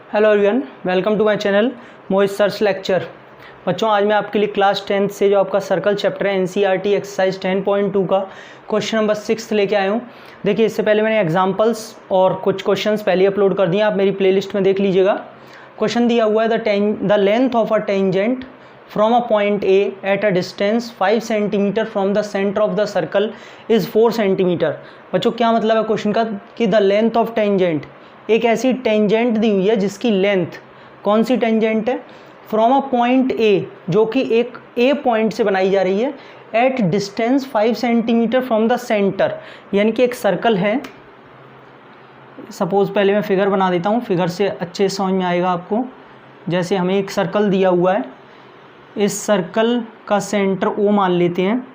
Hello everyone, welcome to my channel Mohit search lecture. बच्चों, आज मैं आपके लिए क्लास 10th से जो आपका सर्कल चैप्टर है एनसीईआरटी एक्सरसाइज 10.2 का क्वेश्चन नंबर 6 लेके आया हूँ। देखिए, इससे पहले मैंने एग्जांपल्स और कुछ क्वेश्चंस पहले अपलोड कर दिए, आप मेरी प्लेलिस्ट में देख लीजिएगा। क्वेश्चन दिया हुआ है the length of a tangent from a point A at a distance 5 centimetre from the centre of the circle is 4 centimetre. बच्चों, क्या मतलब है क्वेश्चन का कि द लेंथ ऑफ टेंजेंट, एक ऐसी टेंजेंट दी हुई है जिसकी लेंथ, कौन सी टेंजेंट है, फ्रॉम अ पॉइंट ए, जो कि एक ए पॉइंट से बनाई जा रही है, at distance 5 centimetre from the centre. यानी कि एक सर्कल है, सपोज पहले मैं फिगर बना देता हूँ, फिगर से अच्छे समझ में आएगा आपको। जैसे हमें एक सर्कल दिया हुआ है, इस सर्कल का सेंटर ओ मान लेते हैं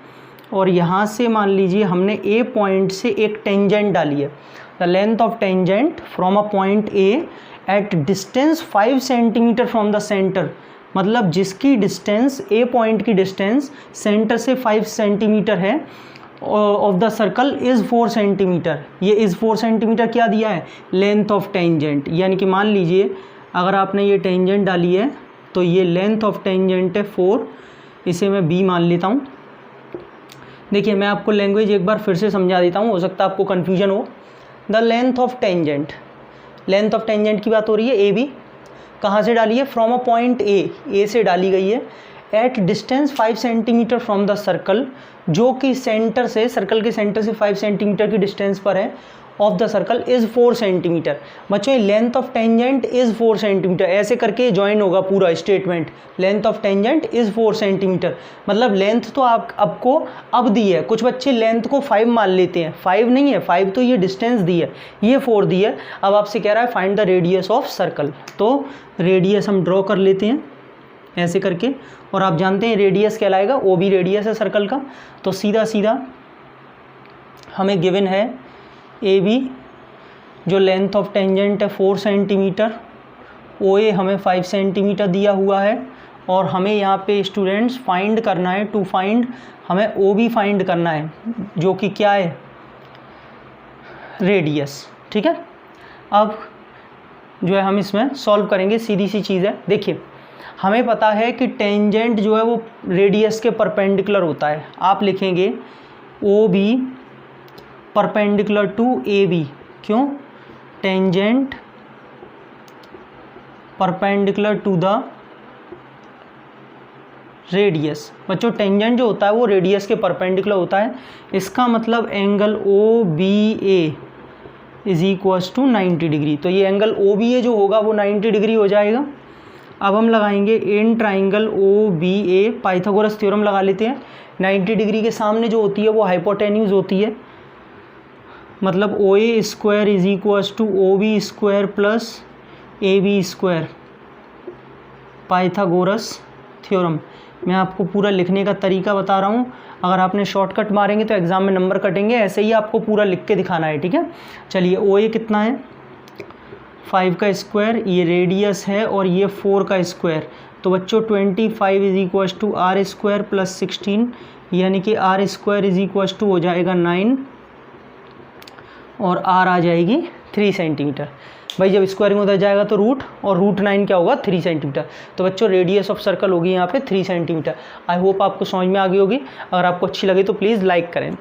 और यहाँ से मान लीजिए हमने ए पॉइंट से एक टेंजेंट डाली है। The length of tangent from a point A at distance 5 centimetre from the centre, मतलब जिसकी डिस्टेंस, ए पॉइंट की डिस्टेंस सेंटर से 5 सेंटीमीटर है, of the circle is 4 centimetre. ये इज़ 4 सेंटीमीटर क्या दिया है, लेंथ ऑफ टेंजेंट। यानी कि मान लीजिए अगर आपने ये टेंजेंट डाली है तो ये लेंथ ऑफ टेंजेंट है 4, इसे मैं बी मान लेता हूँ। देखिए, मैं आपको लैंग्वेज एक बार फिर से समझा देता हूँ, हो सकता है आपको कन्फ्यूजन हो। The length of tangent, length of tangent की बात हो रही है। ए बी कहाँ से डाली है, फ्रॉम अ पॉइंट ए से डाली गई है, at distance 5 centimetre from the circle, जो कि सेंटर से, सर्कल के सेंटर से 5 सेंटीमीटर की डिस्टेंस पर है, of the circle is 4 centimetre. बच्चों, length of tangent is 4 centimetre, ऐसे करके ज्वाइन होगा पूरा statement. Length of tangent is 4 centimetre, मतलब लेंथ तो आपको अब दी है। कुछ बच्चे लेंथ को 5 मान लेते हैं, 5 नहीं है, 5 तो ये डिस्टेंस दी है, ये 4 दी है। अब आपसे कह रहा है find the radius of circle, तो रेडियस हम ड्रॉ कर लेते हैं ऐसे करके, और आप जानते हैं रेडियस कहलाएगा, ओ बी रेडियस है सर्कल का। तो सीधा सीधा हमें गिवन है ए बी, जो लेंथ ऑफ टेंजेंट है 4 सेंटीमीटर, ओ ए हमें 5 सेंटीमीटर दिया हुआ है, और हमें यहाँ पे स्टूडेंट्स फाइंड करना है, टू फाइंड, हमें ओ बी फाइंड करना है, जो कि क्या है, रेडियस। ठीक है, अब जो है हम इसमें सॉल्व करेंगे, सीधी सी चीज़ है। देखिए, हमें पता है कि टेंजेंट जो है वो रेडियस के परपेंडिकुलर होता है। आप लिखेंगे O B perpendicular to A B, क्यों, tangent perpendicular to the radius. बच्चों, टेंजेंट जो होता है वो रेडियस के परपेंडिकुलर होता है, इसका मतलब angle O B A is equals to 90 degree. तो ये एंगल ओ बी ए जो होगा वो 90 डिग्री हो जाएगा। अब हम लगाएंगे in triangle O B A, Pythagoras theorem लगा लेते हैं। 90 डिग्री के सामने जो होती है वो हाइपोटेन्यूज होती है, मतलब O A square is equals to O B square plus A B square, Pythagoras theorem. मैं आपको पूरा लिखने का तरीका बता रहा हूँ, अगर आपने शॉर्टकट मारेंगे तो एग्ज़ाम में नंबर कटेंगे, ऐसे ही आपको पूरा लिख के दिखाना है। ठीक है, चलिए, ओ ए कितना है, 5 का स्क्वायर, ये रेडियस है, और ये 4 का स्क्वायर। तो बच्चों 25 is equals to R square plus 16, यानी कि R square is equals to हो जाएगा 9, और आर आ जाएगी 3 सेंटीमीटर। भाई जब स्क्वायरिंग होता जाएगा तो रूट, और रूट 9 क्या होगा, 3 सेंटीमीटर। तो बच्चों रेडियस ऑफ सर्कल होगी यहाँ पे 3 सेंटीमीटर। आई होप आपको समझ में आ गई होगी। अगर आपको अच्छी लगे तो प्लीज़ लाइक करें।